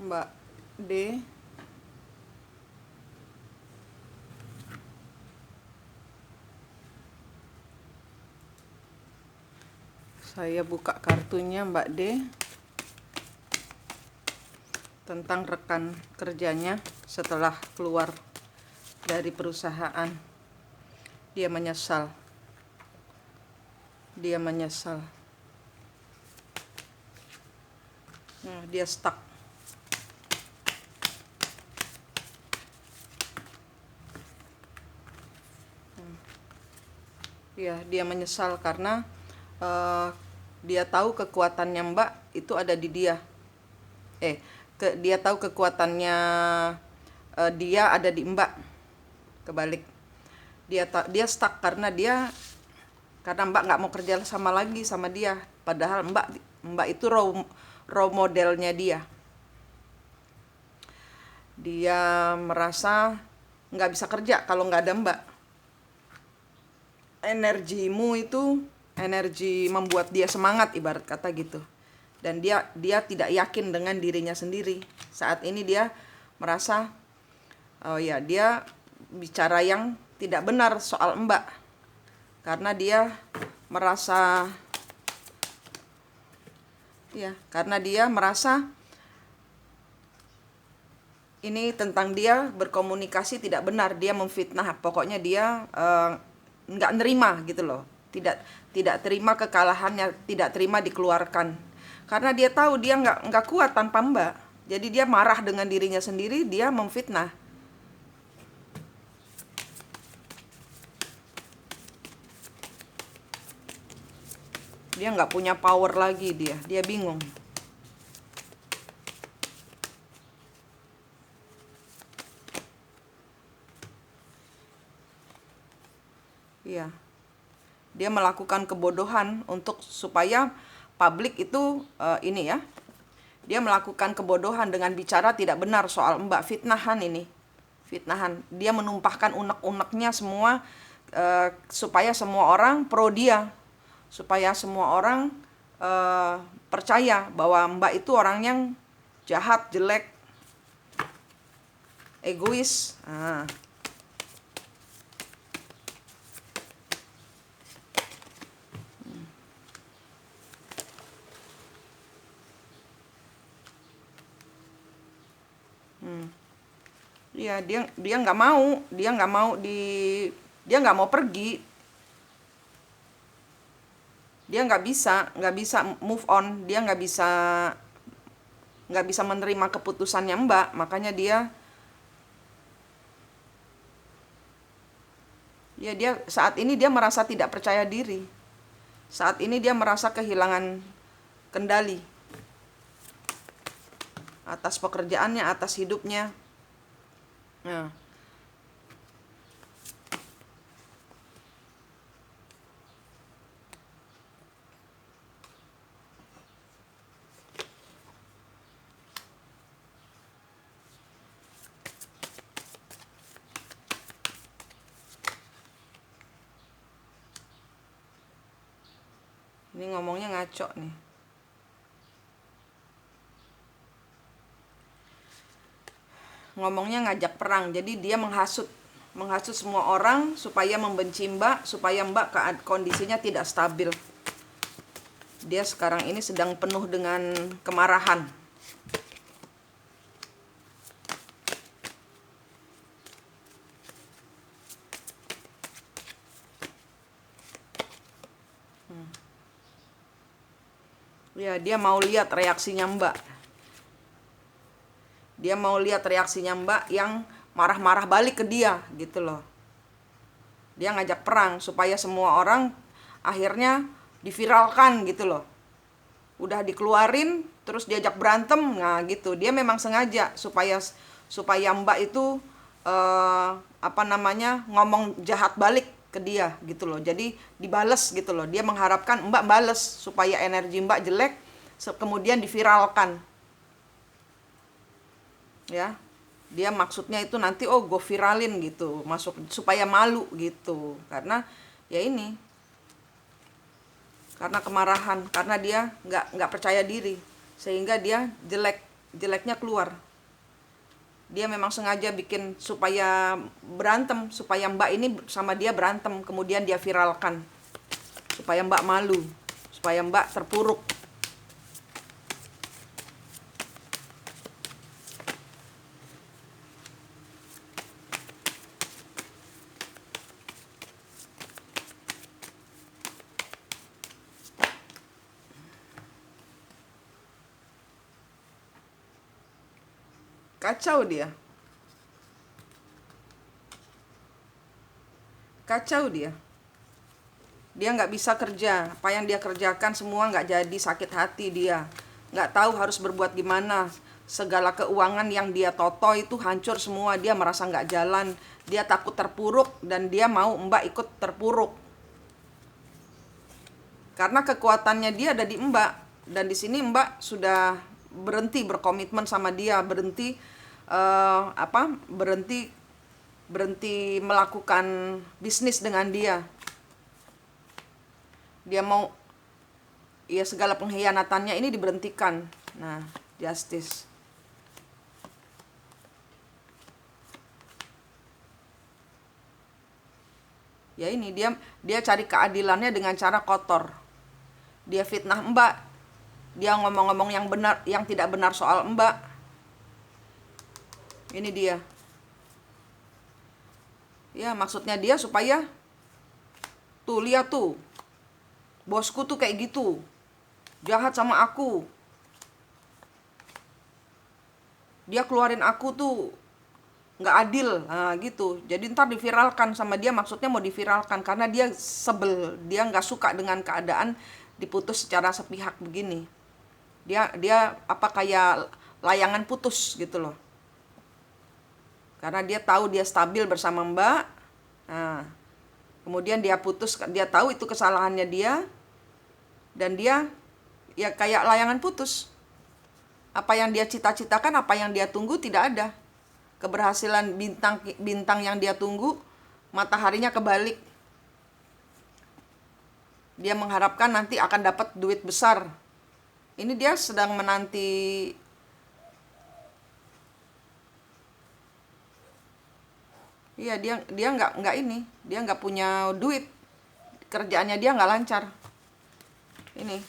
Mbak D. Saya buka kartunya Mbak D tentang rekan kerjanya setelah keluar dari perusahaan. Dia menyesal. Nah, dia stuck. Ya, dia menyesal karena dia tahu kekuatannya Mbak itu ada di dia. Dia tahu kekuatannya dia ada di Mbak. Kebalik. Dia stuck karena Mbak nggak mau kerja sama lagi sama dia. Padahal Mbak itu role modelnya dia. Dia merasa nggak bisa kerja kalau nggak ada Mbak. Energimu itu energi membuat dia semangat, ibarat kata gitu. Dan dia tidak yakin dengan dirinya sendiri. Saat ini dia merasa dia bicara yang tidak benar soal Mbak. Karena dia merasa ini tentang dia berkomunikasi tidak benar, dia memfitnah. Pokoknya dia nggak nerima gitu loh, tidak terima kekalahannya, tidak terima dikeluarkan karena dia tahu dia nggak kuat tanpa Mbak. Jadi dia marah dengan dirinya sendiri, dia memfitnah. Dia nggak punya power lagi, dia bingung. Iya. Dia melakukan kebodohan supaya publik itu dia melakukan kebodohan dengan bicara tidak benar soal Mbak. Fitnahan. Dia menumpahkan unek-uneknya semua supaya semua orang pro dia, supaya semua orang percaya bahwa Mbak itu orang yang jahat, jelek, egois. Iya, dia nggak mau, dia nggak mau pergi, dia nggak bisa move on, dia nggak bisa menerima keputusannya Mbak. Makanya dia saat ini dia merasa tidak percaya diri, saat ini dia merasa kehilangan kendali atas pekerjaannya, atas hidupnya. Nah, ini ngomongnya ngaco nih. Ngomongnya ngajak perang, jadi dia menghasut semua orang supaya membenci Mbak, supaya Mbak kondisinya tidak stabil. Dia sekarang ini sedang penuh dengan kemarahan. Ya, dia mau lihat reaksinya Mbak. Dia mau lihat reaksinya Mbak yang marah-marah balik ke dia gitu loh. Dia ngajak perang supaya semua orang akhirnya diviralkan gitu loh. Udah dikeluarin terus diajak berantem, nah gitu. Dia memang sengaja supaya Mbak itu ngomong jahat balik ke dia gitu loh. Jadi dibales gitu loh. Dia mengharapkan Mbak bales supaya energi Mbak jelek kemudian diviralkan. Ya, dia maksudnya itu nanti gue viralin gitu, masuk supaya malu gitu. Karena karena kemarahan, karena dia nggak percaya diri, sehingga dia jelek jeleknya keluar. Dia memang sengaja bikin supaya berantem, supaya Mbak ini sama dia berantem, kemudian dia viralkan. Supaya Mbak malu, supaya Mbak terpuruk. Kacau dia. Kacau dia. Dia nggak bisa kerja. Apa yang dia kerjakan semua nggak jadi, sakit hati dia. Nggak tahu harus berbuat gimana. Segala keuangan yang dia toto itu hancur semua. Dia merasa nggak jalan. Dia takut terpuruk dan dia mau Mbak ikut terpuruk. Karena kekuatannya dia ada di Mbak. Dan di sini Mbak sudah berhenti berkomitmen sama dia, berhenti berhenti melakukan bisnis dengan dia. Dia mau, ya, segala pengkhianatannya ini diberhentikan. Nah, justice. Ya ini dia cari keadilannya dengan cara kotor. Dia fitnah Mbak. Dia ngomong-ngomong yang tidak benar soal Mbak. Ini dia. Ya, maksudnya dia supaya tuh, lihat tuh. Bosku tuh kayak gitu. Jahat sama aku. Dia keluarin aku tuh nggak adil. Nah, gitu. Jadi ntar diviralkan sama dia, maksudnya mau diviralkan karena dia sebel. Dia nggak suka dengan keadaan diputus secara sepihak begini. Dia kayak layangan putus gitu loh. Karena dia tahu dia stabil bersama Mbak. Nah, kemudian dia putus, dia tahu itu kesalahannya dia. Dan dia ya kayak layangan putus. Apa yang dia cita-citakan, apa yang dia tunggu tidak ada. Keberhasilan bintang yang dia tunggu, mataharinya kebalik. Dia mengharapkan nanti akan dapat duit besar. Ini dia sedang menanti. Iya, dia nggak punya duit, kerjaannya dia nggak lancar. Ini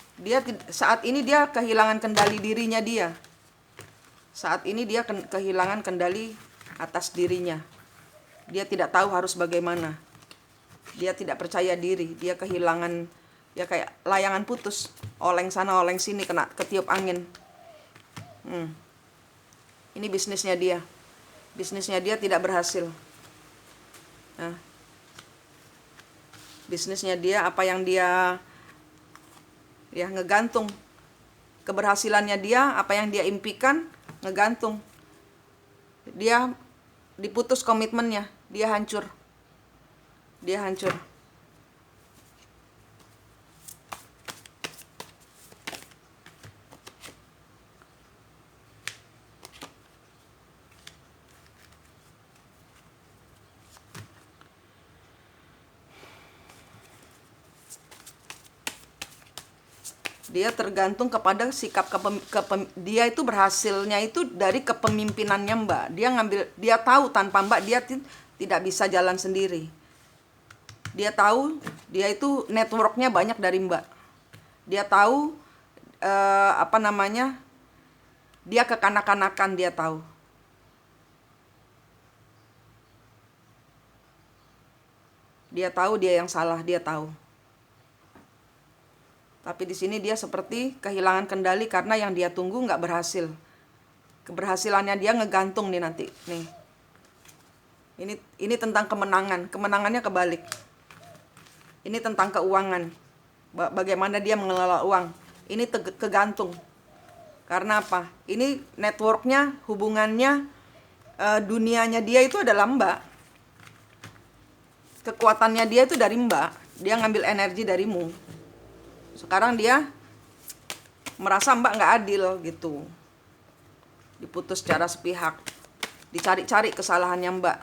saat ini dia kehilangan kendali dirinya dia. Saat ini dia kehilangan kendali atas dirinya. Dia tidak tahu harus bagaimana. Dia tidak percaya diri. Dia kehilangan, ya kayak layangan putus, oleng sana oleng sini, kena ketiup angin. Ini bisnisnya dia. Bisnisnya dia tidak berhasil. Nah, bisnisnya dia, apa yang dia ya ngegantung, keberhasilannya dia, apa yang dia impikan ngegantung. Dia diputus komitmennya, dia hancur. Dia tergantung kepada sikap dia itu berhasilnya itu dari kepemimpinannya Mbak. Dia tahu tanpa Mbak dia tidak bisa jalan sendiri. Dia tahu dia itu networknya banyak dari Mbak. Dia tahu dia kekanak-kanakan, dia tahu. Dia tahu dia yang salah, dia tahu. Tapi di sini dia seperti kehilangan kendali karena yang dia tunggu nggak berhasil. Keberhasilannya dia ngegantung nih nanti. Nih. Ini tentang kemenangan. Kemenangannya kebalik. Ini tentang keuangan. Bagaimana dia mengelola uang. Ini kegantung. Karena apa? Ini networknya, hubungannya, dunianya dia itu adalah Mbak. Kekuatannya dia itu dari Mbak. Dia ngambil energi darimu. Sekarang dia merasa Mbak nggak adil gitu. Diputus secara sepihak. Dicari-cari kesalahannya Mbak.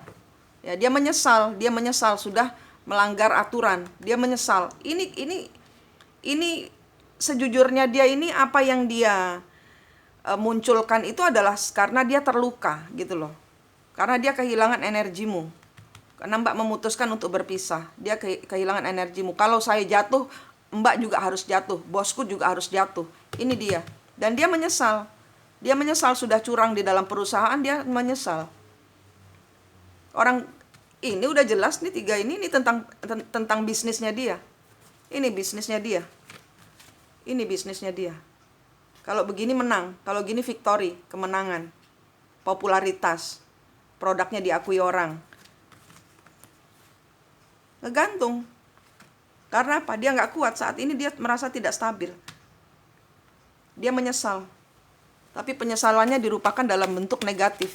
Ya, dia menyesal sudah melanggar aturan. Dia menyesal. Ini sejujurnya dia ini apa yang dia munculkan itu adalah karena dia terluka gitu loh. Karena dia kehilangan energimu. Karena Mbak memutuskan untuk berpisah, dia kehilangan energimu. Kalau saya jatuh, Mbak juga harus jatuh, bosku juga harus jatuh. Ini dia. Dan dia menyesal. Dia menyesal sudah curang di dalam perusahaan, dia menyesal. Orang ini udah jelas nih tiga ini tentang bisnisnya dia. Ini bisnisnya dia. Ini bisnisnya dia. Kalau begini menang, kalau gini victory, kemenangan, popularitas, produknya diakui orang. Ngegantung. Karena apa? Dia nggak kuat. Saat ini dia merasa tidak stabil. Dia menyesal. Tapi penyesalannya dirupakan dalam bentuk negatif.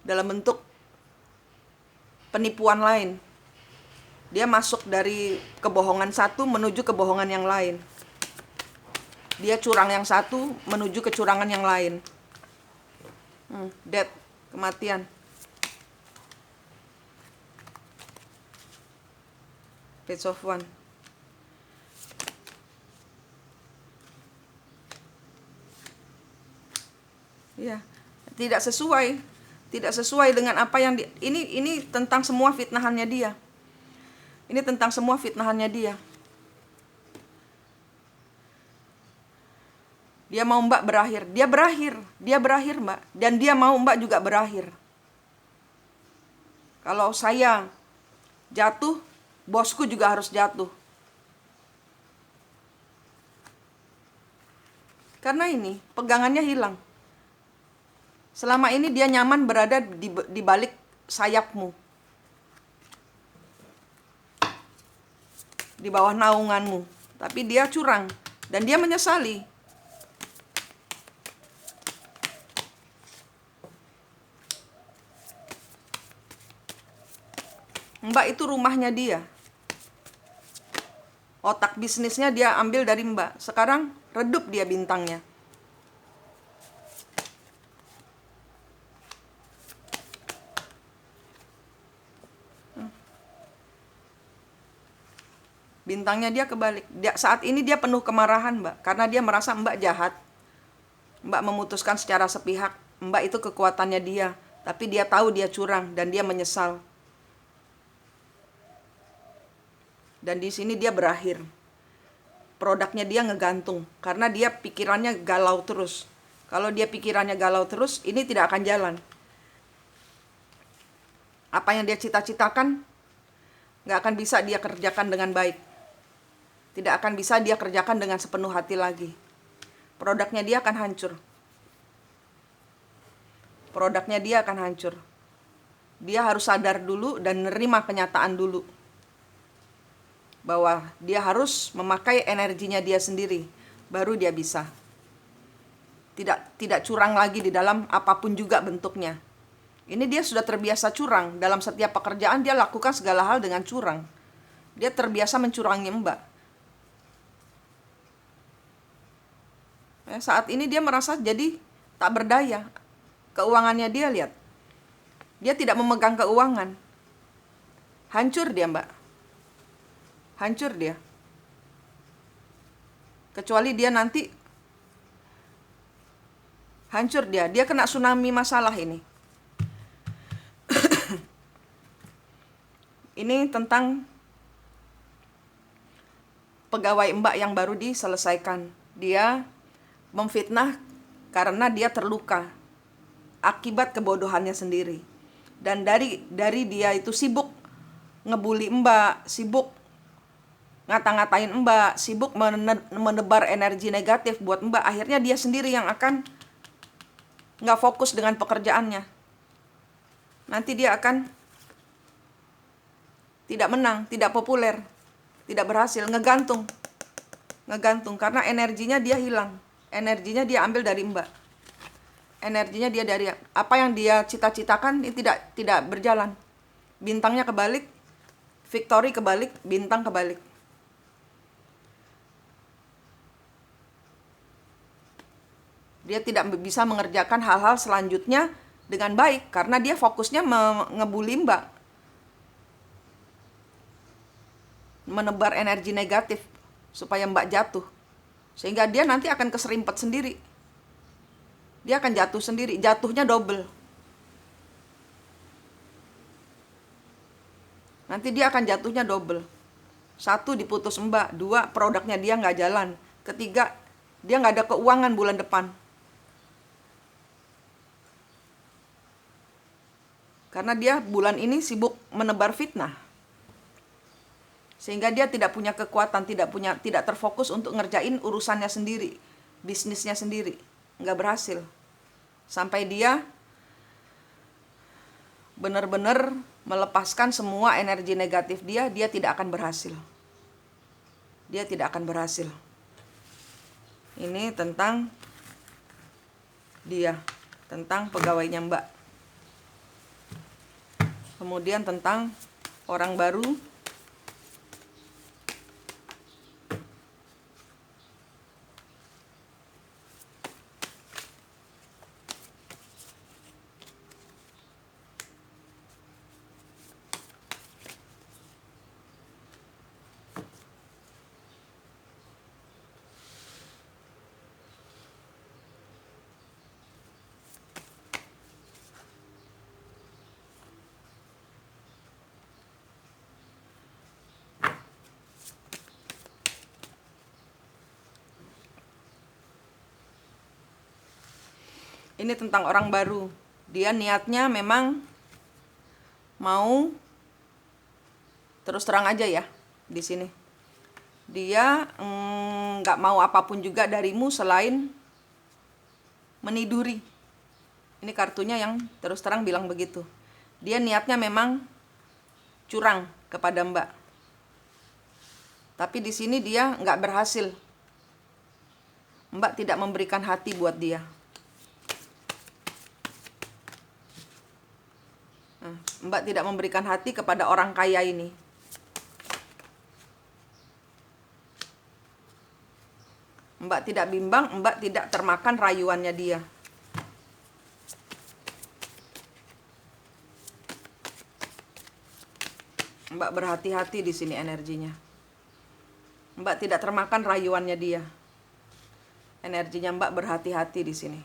Dalam bentuk penipuan lain. Dia masuk dari kebohongan satu menuju kebohongan yang lain. Dia curang yang satu menuju kecurangan yang lain. Death, kematian. Page of One. Ya, tidak sesuai dengan apa yang ini tentang semua fitnahannya dia. Ini tentang semua fitnahannya dia. Dia mau Mbak berakhir, dia berakhir Mbak, dan dia mau Mbak juga berakhir. Kalau saya jatuh, bosku juga harus jatuh. Karena ini pegangannya hilang. Selama ini dia nyaman berada di balik sayapmu, di bawah naunganmu. Tapi dia curang dan dia menyesali. Mbak itu rumahnya dia. Otak bisnisnya dia ambil dari Mbak. Sekarang redup dia bintangnya. Bintangnya dia kebalik. Saat ini dia penuh kemarahan Mbak. Karena dia merasa Mbak jahat. Mbak memutuskan secara sepihak. Mbak itu kekuatannya dia. Tapi dia tahu dia curang dan dia menyesal. Dan di sini dia berakhir. Produknya dia ngegantung. Karena dia pikirannya galau terus. Kalau dia pikirannya galau terus, ini tidak akan jalan. Apa yang dia cita-citakan, gak akan bisa dia kerjakan dengan baik. Tidak akan bisa dia kerjakan dengan sepenuh hati lagi. Produknya dia akan hancur. Produknya dia akan hancur. Dia harus sadar dulu dan menerima kenyataan dulu. Bahwa dia harus memakai energinya dia sendiri. Baru dia bisa. Tidak curang lagi di dalam apapun juga bentuknya. Ini dia sudah terbiasa curang. Dalam setiap pekerjaan dia lakukan segala hal dengan curang. Dia terbiasa mencurangi Mbak. Saat ini dia merasa jadi tak berdaya. Keuangannya dia lihat. Dia tidak memegang keuangan. Hancur dia Mbak. Hancur dia. Kecuali dia nanti hancur dia. Dia kena tsunami masalah ini. Ini tentang pegawai Mbak yang baru diselesaikan. Dia memfitnah karena dia terluka akibat kebodohannya sendiri. Dan dari dia itu sibuk ngebully Mbak, sibuk ngata-ngatain Mbak, sibuk menebar energi negatif buat Mbak. Akhirnya dia sendiri yang akan gak fokus dengan pekerjaannya. Nanti dia akan tidak menang, tidak populer, tidak berhasil, ngegantung karena energinya dia hilang. Energinya dia ambil dari Mbak. Energinya dia dari apa yang dia cita-citakan ini tidak berjalan. Bintangnya kebalik, victory kebalik, bintang kebalik. Dia tidak bisa mengerjakan hal-hal selanjutnya dengan baik karena dia fokusnya ngebully Mbak. Menebar energi negatif supaya Mbak jatuh. Sehingga dia nanti akan keserimpet sendiri. Dia akan jatuh sendiri, jatuhnya double. Nanti dia akan jatuhnya double. Satu, diputus Mbak. Dua, produknya dia nggak jalan. Ketiga, dia nggak ada keuangan bulan depan. Karena dia bulan ini sibuk menebar fitnah. Sehingga dia tidak punya kekuatan, tidak terfokus untuk ngerjain urusannya sendiri, bisnisnya sendiri. Nggak berhasil. Sampai dia benar-benar melepaskan semua energi negatif dia tidak akan berhasil. Dia tidak akan berhasil. Ini tentang dia, tentang pegawainya Mbak. Kemudian tentang orang baru. Ini tentang orang baru. Dia niatnya memang mau, terus terang aja ya di sini. Dia nggak mau apapun juga darimu selain meniduri. Ini kartunya yang terus terang bilang begitu. Dia niatnya memang curang kepada Mbak. Tapi di sini dia nggak berhasil. Mbak tidak memberikan hati buat dia. Mbak tidak memberikan hati kepada orang kaya ini. Mbak tidak bimbang, Mbak tidak termakan rayuannya dia. Mbak berhati-hati di sini energinya. Mbak tidak termakan rayuannya dia. Energinya Mbak berhati-hati di sini.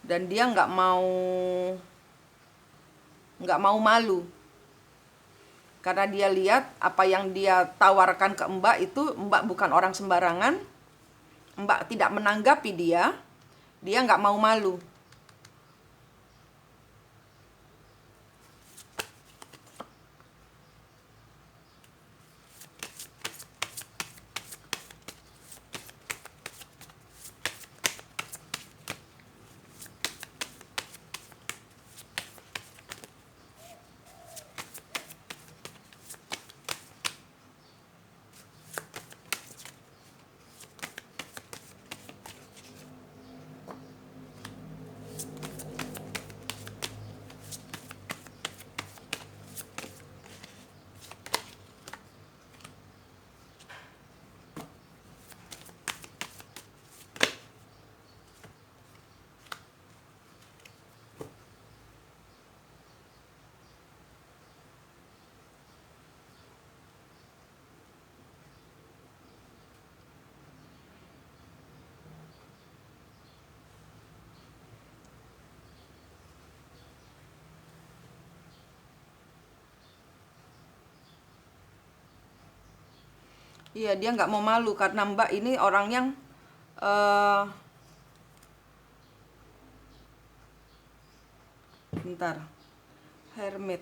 Dan dia nggak mau malu, karena dia lihat apa yang dia tawarkan ke Mbak itu, Mbak bukan orang sembarangan. Mbak tidak menanggapi dia nggak mau malu. Iya, dia nggak mau malu karena Mbak ini orang yang bentar, hermit.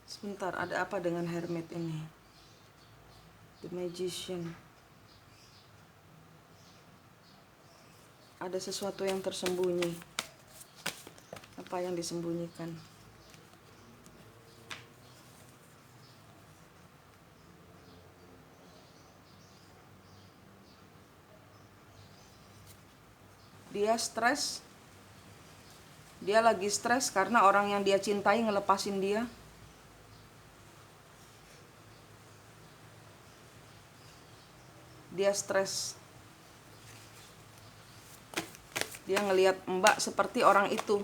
Sebentar, ada apa dengan hermit ini? The Magician. Ada sesuatu yang tersembunyi. Apa yang disembunyikan? Dia stres Dia lagi stres karena orang yang dia cintai ngelepasin dia. Dia stres. Dia ngelihat Mbak seperti orang itu.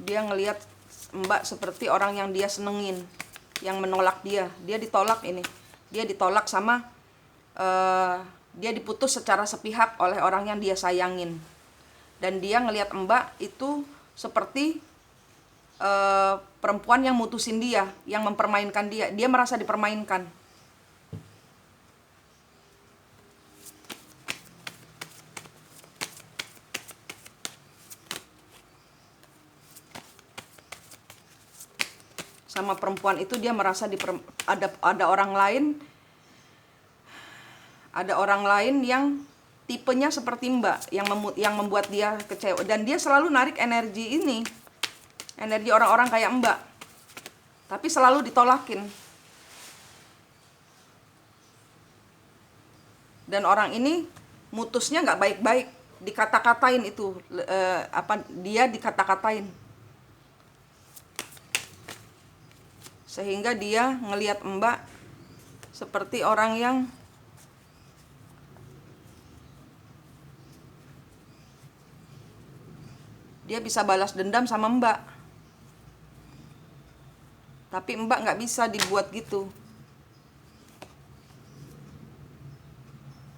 Dia ngelihat Mbak seperti orang yang dia senengin, yang menolak dia. Dia ditolak ini. Dia ditolak sama dia diputus secara sepihak oleh orang yang dia sayangin. Dan dia ngelihat Mbak itu seperti perempuan yang mutusin dia, yang mempermainkan dia. Dia merasa dipermainkan. Sama perempuan itu dia merasa ada orang lain, yang tipenya seperti Mbak, yang membuat dia kecewa. Dan dia selalu narik energi ini, energi orang-orang kayak Mbak, tapi selalu ditolakin. Dan orang ini mutusnya nggak baik-baik, dikata-katain itu, dia dikata-katain. Sehingga dia ngelihat Mbak seperti orang yang dia bisa balas dendam sama Mbak. Tapi Mbak nggak bisa dibuat gitu.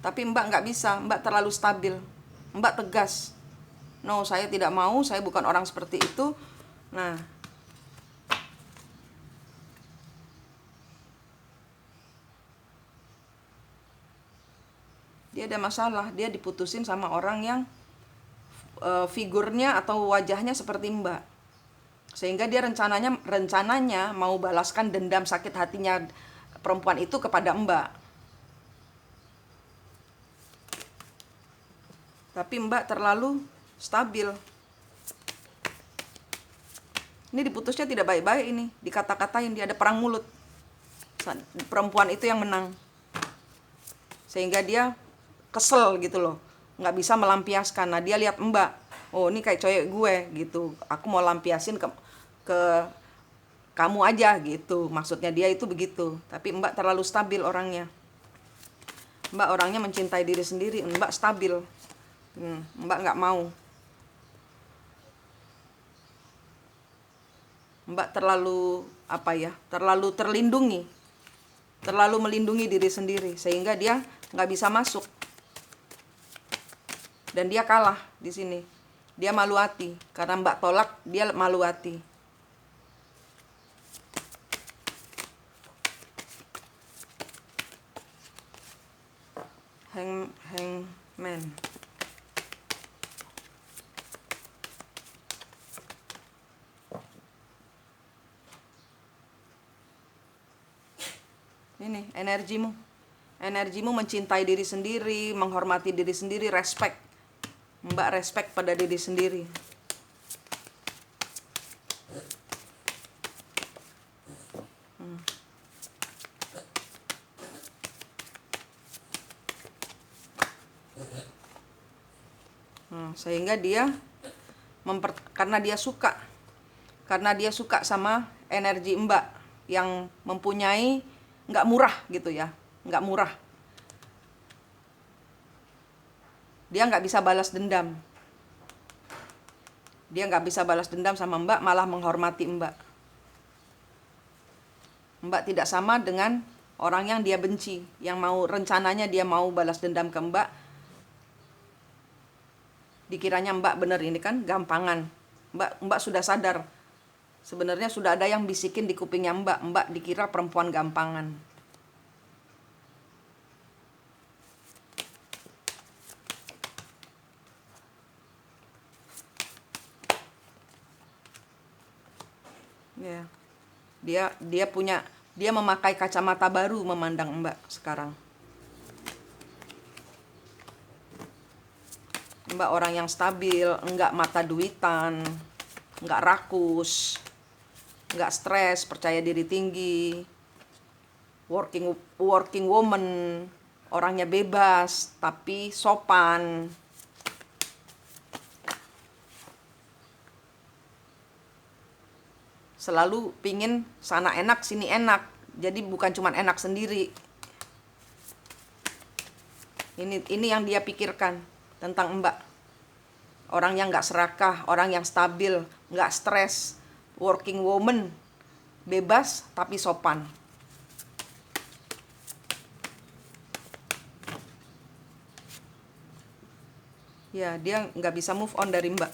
Tapi Mbak nggak bisa, Mbak terlalu stabil. Mbak tegas. No, saya tidak mau, saya bukan orang seperti itu. Nah, dia ada masalah, dia diputusin sama orang yang figurnya atau wajahnya seperti Mbak. Sehingga dia rencananya mau balaskan dendam sakit hatinya perempuan itu kepada Mbak. Tapi Mbak terlalu stabil. Ini diputusnya tidak baik-baik ini, dikata-katain, dia ada perang mulut. Perempuan itu yang menang. Sehingga dia kesel gitu loh, nggak bisa melampiaskan. Nah, dia lihat Mbak, oh ini kayak cewek gue gitu, aku mau lampiasin ke kamu aja gitu, maksudnya dia itu begitu. Tapi Mbak terlalu stabil orangnya. Mbak orangnya mencintai diri sendiri, Mbak stabil. Mbak nggak mau. Mbak terlalu terlalu terlalu melindungi diri sendiri, sehingga dia nggak bisa masuk. Dan dia kalah di sini. Dia malu hati karena Mbak tolak, dia malu hati. Hangman. Ini energimu mencintai diri sendiri, menghormati diri sendiri, respect. Mbak respect pada diri sendiri. Sehingga dia karena dia suka sama energi Mbak yang mempunyai, nggak murah gitu ya, nggak murah. Dia nggak bisa balas dendam. Dia nggak bisa balas dendam sama Mbak, malah menghormati Mbak. Mbak tidak sama dengan orang yang dia benci, yang rencananya dia mau balas dendam ke Mbak. Dikiranya Mbak bener, ini kan gampangan. Mbak sudah sadar. Sebenarnya sudah ada yang bisikin di kupingnya Mbak. Mbak dikira perempuan gampangan. Ya. Dia memakai kacamata baru memandang Mbak sekarang. Mbak orang yang stabil, enggak mata duitan, enggak rakus, enggak stres, percaya diri tinggi, working woman, orangnya bebas tapi sopan. Selalu pingin sana enak sini enak, jadi bukan cuma enak sendiri. Ini yang dia pikirkan tentang Mbak. Orang yang nggak serakah, orang yang stabil, nggak stres, working woman, bebas tapi sopan. Ya, dia nggak bisa move on dari Mbak.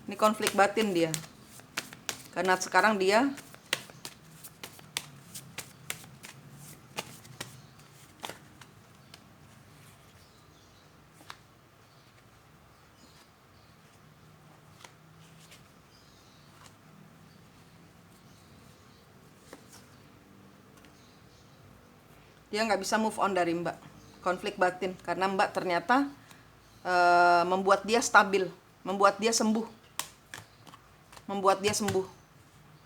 Ini konflik batin dia. Karena sekarang dia nggak bisa move on dari Mbak. Konflik batin karena Mbak ternyata membuat dia stabil, membuat dia sembuh,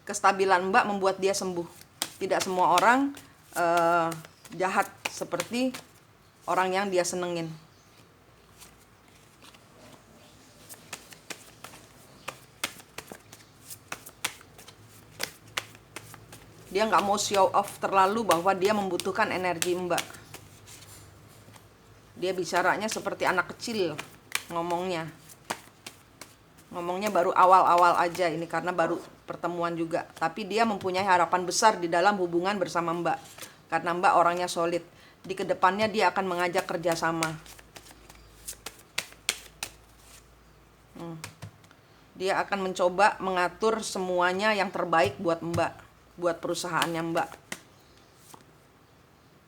kestabilan Mbak membuat dia sembuh. Tidak semua orang jahat seperti orang yang dia senengin. Dia nggak mau show off terlalu bahwa dia membutuhkan energi Mbak. Dia bicaranya seperti anak kecil ngomongnya. Ngomongnya baru awal-awal aja ini karena baru pertemuan juga. Tapi dia mempunyai harapan besar di dalam hubungan bersama Mbak. Karena Mbak orangnya solid. Di kedepannya dia akan mengajak kerjasama. Dia akan mencoba mengatur semuanya yang terbaik buat Mbak. Buat perusahaannya Mbak.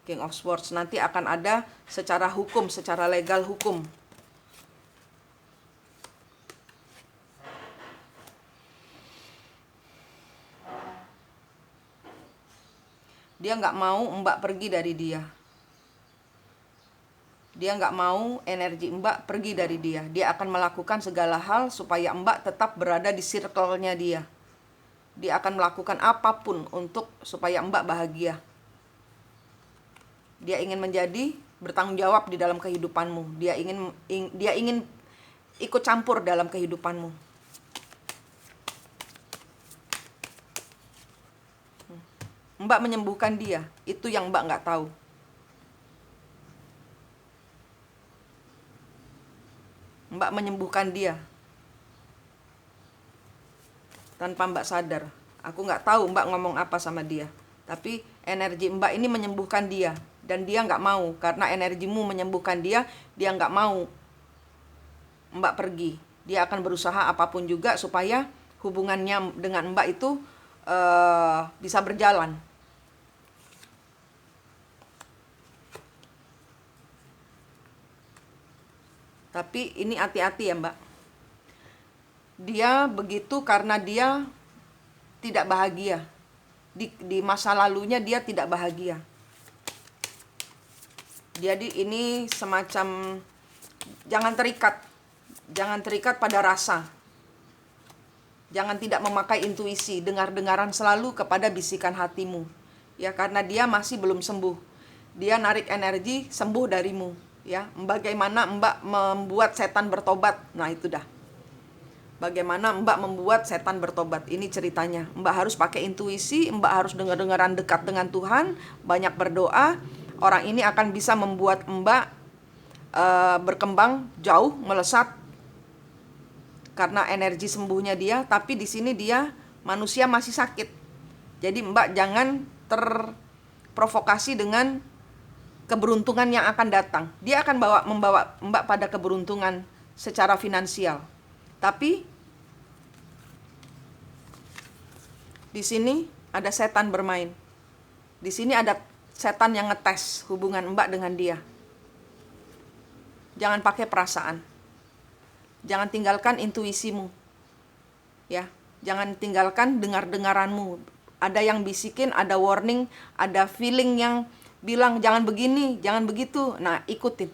King of Swords nanti akan ada secara hukum, secara legal hukum. Dia nggak mau Mbak pergi dari dia. Dia nggak mau energi Mbak pergi dari dia. Dia akan melakukan segala hal supaya Mbak tetap berada di circle-nya dia. Dia akan melakukan apapun untuk supaya Mbak bahagia. Dia ingin menjadi bertanggung jawab di dalam kehidupanmu. Dia ingin ikut campur dalam kehidupanmu. Mbak menyembuhkan dia, itu yang Mbak nggak tahu. Mbak menyembuhkan dia tanpa Mbak sadar. Aku nggak tahu Mbak ngomong apa sama dia. Tapi energi Mbak ini menyembuhkan dia. Dan dia nggak mau. Karena energimu menyembuhkan dia, dia nggak mau Mbak pergi. Dia akan berusaha apapun juga supaya hubungannya dengan Mbak itu bisa berjalan. Tapi ini hati-hati ya Mbak. Dia begitu karena dia tidak bahagia. Di masa lalunya dia tidak bahagia. Jadi ini semacam jangan terikat pada rasa. Jangan tidak memakai intuisi, dengar-dengaran selalu kepada bisikan hatimu. Ya, karena dia masih belum sembuh. Dia narik energi sembuh darimu, ya. Bagaimana Mbak membuat setan bertobat? Nah, itu dah. Bagaimana Mbak membuat setan bertobat? Ini ceritanya. Mbak harus pakai intuisi, Mbak harus dengar-dengaran dekat dengan Tuhan, banyak berdoa. Orang ini akan bisa membuat Mbak berkembang jauh, melesat karena energi sembuhnya dia. Tapi di sini dia manusia masih sakit. Jadi Mbak jangan terprovokasi dengan keberuntungan yang akan datang. Dia akan membawa Mbak pada keberuntungan secara finansial. Tapi di sini ada setan bermain. Di sini ada setan yang ngetes hubungan Mbak dengan dia. Jangan pakai perasaan. Jangan tinggalkan intuisimu. Ya, jangan tinggalkan dengar-dengaranmu. Ada yang bisikin, ada warning, ada feeling yang bilang jangan begini, jangan begitu. Nah, ikutin.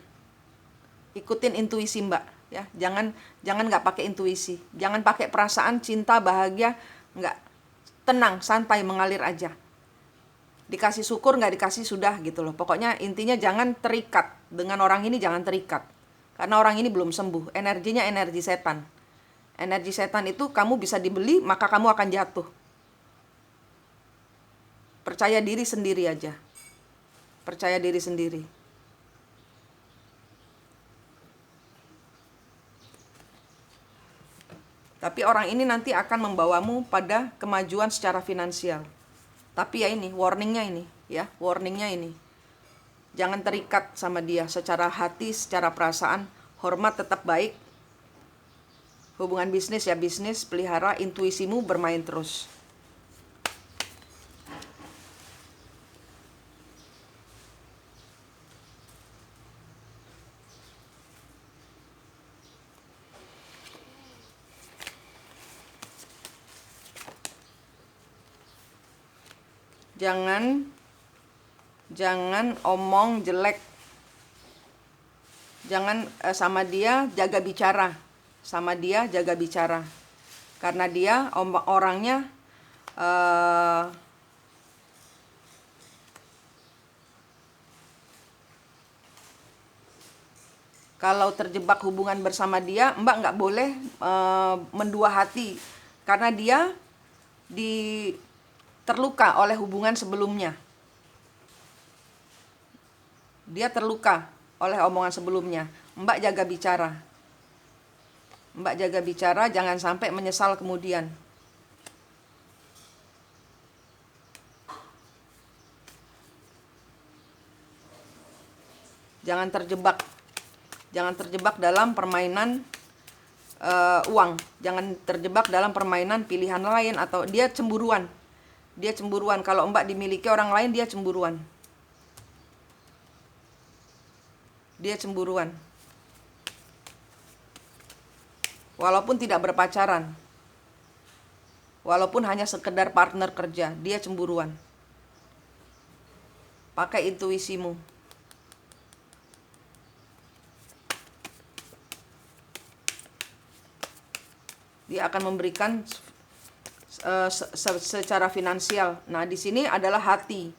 Ikutin intuisi Mbak, ya. Jangan nggak pakai intuisi. Jangan pakai perasaan, cinta, bahagia, nggak. tenang, santai, mengalir aja. Dikasih syukur, nggak dikasih sudah gitu loh. Pokoknya intinya jangan terikat dengan orang ini, jangan terikat. Karena orang ini belum sembuh. Energinya energi setan. Energi setan itu kamu bisa dibeli, maka kamu akan jatuh. Percaya diri sendiri aja. Percaya diri sendiri. Tapi orang ini nanti akan membawamu pada kemajuan secara finansial. Tapi ya ini, warningnya ini, ya, warningnya ini. Jangan terikat sama dia secara hati, secara perasaan. Hormat tetap baik. Hubungan bisnis ya bisnis, pelihara intuisimu bermain terus. Jangan omong jelek. Jangan sama dia jaga bicara. Sama dia jaga bicara. Karena dia orangnya kalau terjebak hubungan bersama dia, Mbak nggak boleh mendua hati. Karena dia terluka oleh hubungan sebelumnya. Dia terluka oleh omongan sebelumnya. Mbak jaga bicara. Mbak jaga bicara, jangan sampai menyesal kemudian. Jangan terjebak dalam permainan uang. Jangan terjebak dalam permainan pilihan lain atau dia cemburuan. Dia cemburuan. Kalau Mbak dimiliki orang lain, dia cemburuan. Dia cemburuan. Walaupun tidak berpacaran. Walaupun hanya sekedar partner kerja, dia cemburuan. Pakai intuisimu. Dia akan memberikan secara finansial. Nah, di sini adalah hati.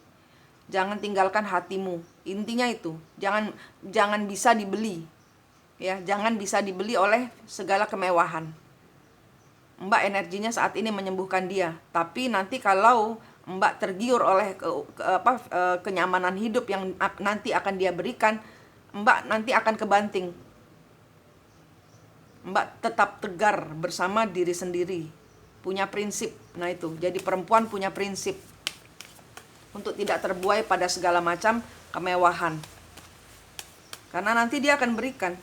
Jangan tinggalkan hatimu. Intinya itu. Jangan bisa dibeli. Ya, jangan bisa dibeli oleh segala kemewahan. Mbak energinya saat ini menyembuhkan dia, tapi nanti kalau Mbak tergiur oleh kenyamanan hidup yang nanti akan dia berikan, Mbak nanti akan kebanting. Mbak tetap tegar bersama diri sendiri, punya prinsip. Nah itu, jadi perempuan punya prinsip untuk tidak terbuai pada segala macam kemewahan. Karena nanti dia akan berikan.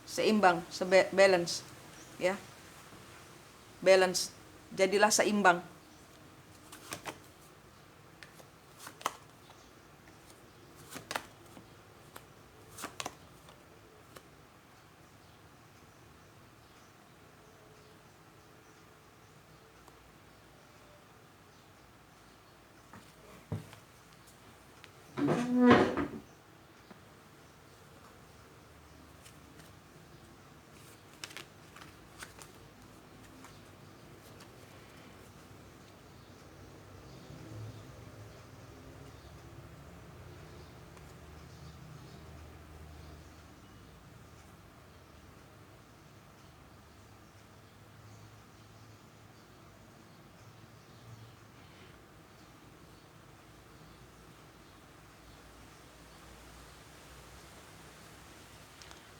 Seimbang, balance, ya, balance, jadilah seimbang.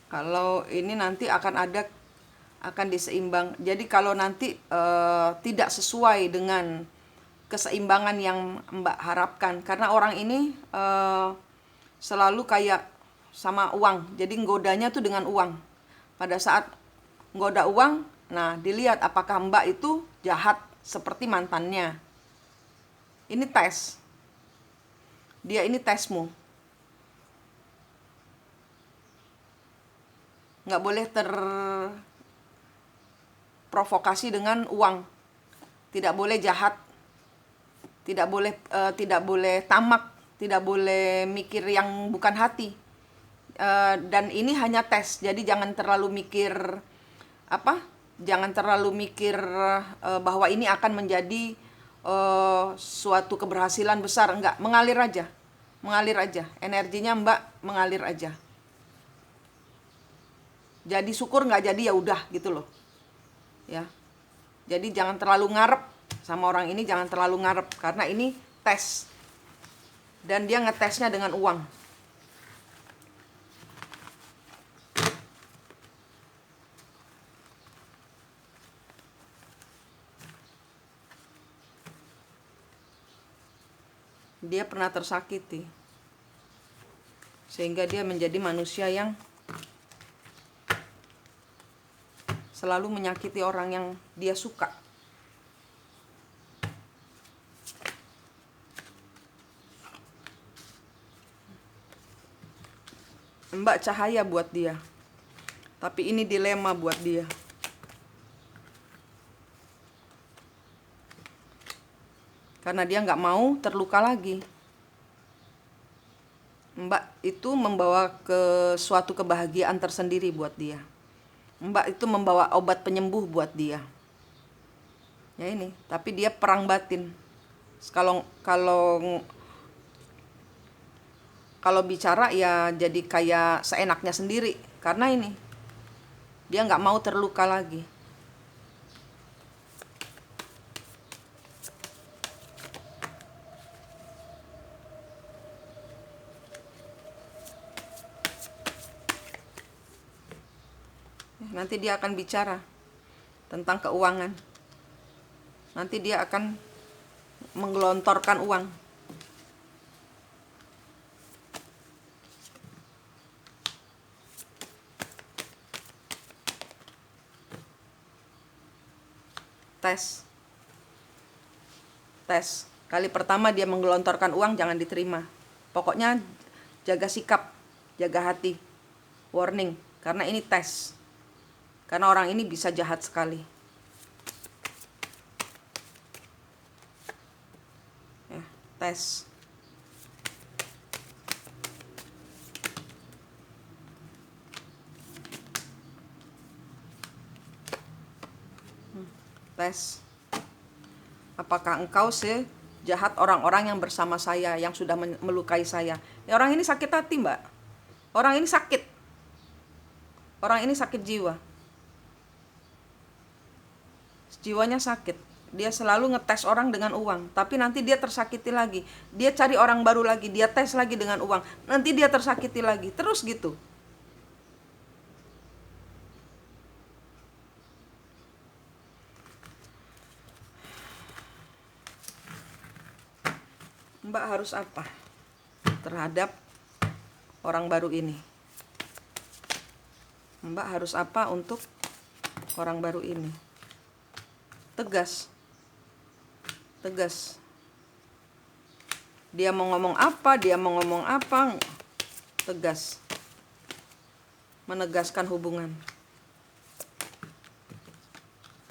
Kalau ini nanti akan diseimbang. Jadi kalau nanti tidak sesuai dengan keseimbangan yang Mbak harapkan, karena orang ini selalu kayak sama uang. Jadi nggodanya tuh dengan uang. Pada saat nggoda uang, nah dilihat apakah Mbak itu jahat seperti mantannya. Ini tes. Dia ini tesmu. Nggak boleh terprovokasi dengan uang, tidak boleh jahat, tidak boleh tamak, tidak boleh mikir yang bukan hati. Dan ini hanya tes, jadi jangan terlalu mikir jangan terlalu mikir bahwa ini akan menjadi suatu keberhasilan besar. Enggak, mengalir aja, energinya Mbak mengalir aja. Jadi syukur nggak jadi ya udah gitu loh, ya. Jadi jangan terlalu ngarep sama orang ini, jangan terlalu ngarep karena ini tes dan dia ngetesnya dengan uang. Dia pernah tersakiti sehingga dia menjadi manusia yang selalu menyakiti orang yang dia suka. Mbak cahaya buat dia, tapi ini dilema buat dia. Karena dia nggak mau terluka lagi. Mbak itu membawa ke suatu kebahagiaan tersendiri buat dia. Mbak itu membawa obat penyembuh buat dia. Ya ini, tapi dia perang batin. Kalau bicara ya jadi kayak seenaknya sendiri. Karena ini, dia nggak mau terluka lagi. Nanti dia akan bicara tentang keuangan. Nanti dia akan menggelontorkan uang. Tes. Kali pertama dia menggelontorkan uang, jangan diterima. Pokoknya jaga sikap, jaga hati. Warning, karena ini tes. Karena orang ini bisa jahat sekali. Ya, tes. Tes. Apakah engkau sejahat orang-orang yang bersama saya, yang sudah melukai saya? Ya, orang ini sakit hati, Mbak. Orang ini sakit. Orang ini sakit jiwa. Jiwanya sakit. Dia selalu ngetes orang dengan uang, tapi nanti dia tersakiti lagi. Dia cari orang baru lagi, dia tes lagi dengan uang. Nanti dia tersakiti lagi. Terus gitu. Mbak harus apa terhadap orang baru ini? Mbak harus apa untuk orang baru ini? Tegas. Dia mau ngomong apa, tegas. Menegaskan hubungan.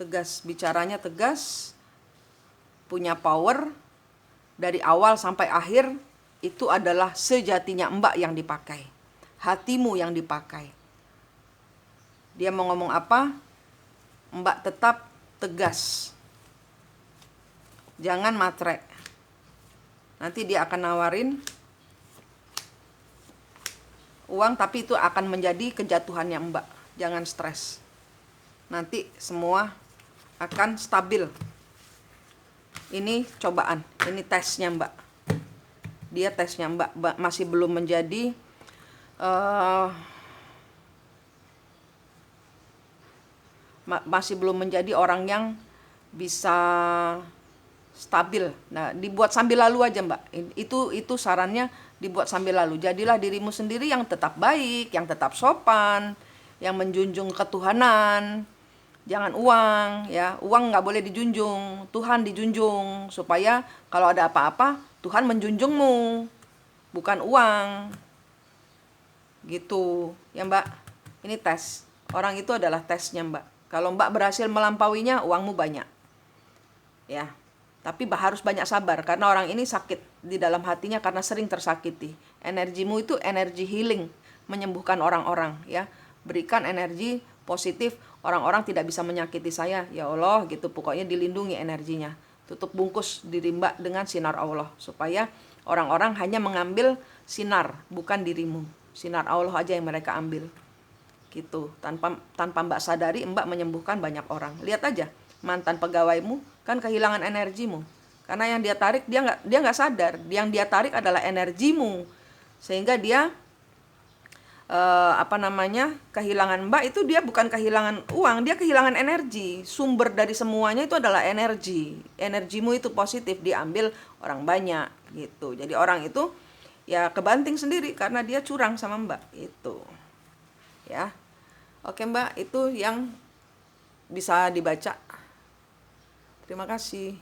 Tegas, bicaranya tegas. Punya power. Dari awal sampai akhir, itu adalah sejatinya Mbak yang dipakai. Hatimu yang dipakai. Dia mau ngomong apa, Mbak tetap tegas. Jangan matre. Nanti dia akan nawarin uang, tapi itu akan menjadi kejatuhannya Mbak. Jangan stres. Nanti semua akan stabil. Ini cobaan, ini tesnya Mbak. Dia tesnya Mbak masih belum menjadi orang yang bisa stabil. Nah, dibuat sambil lalu aja Mbak. Itu sarannya, dibuat sambil lalu. Jadilah dirimu sendiri yang tetap baik, yang tetap sopan, yang menjunjung ketuhanan. Jangan uang, ya. Uang nggak boleh dijunjung, Tuhan dijunjung. Supaya kalau ada apa-apa, Tuhan menjunjungmu, bukan uang. Gitu, ya Mbak. Ini tes. Orang itu adalah tesnya Mbak. Kalau Mbak berhasil melampauinya, uangmu banyak. Ya. Tapi harus banyak sabar, karena orang ini sakit di dalam hatinya karena sering tersakiti. Energimu itu energi healing, menyembuhkan orang-orang, ya. Berikan energi positif orang-orang tidak bisa menyakiti saya, ya Allah gitu, pokoknya dilindungi energinya. Tutup bungkus diri Mbak dengan sinar Allah, supaya orang-orang hanya mengambil sinar, bukan dirimu. Sinar Allah aja yang mereka ambil. Gitu. Tanpa Mbak sadari, Mbak menyembuhkan banyak orang. Lihat aja, mantan pegawaimu kan kehilangan energimu. Karena yang dia tarik, dia nggak sadar. Yang dia tarik adalah energimu. Sehingga dia kehilangan Mbak itu, dia bukan kehilangan uang, dia kehilangan energi. Sumber dari semuanya itu adalah energi. Energimu itu positif, diambil orang banyak gitu. Jadi orang itu ya kebanting sendiri karena dia curang sama Mbak itu. Ya. Oke Mbak, itu yang bisa dibaca. Terima kasih.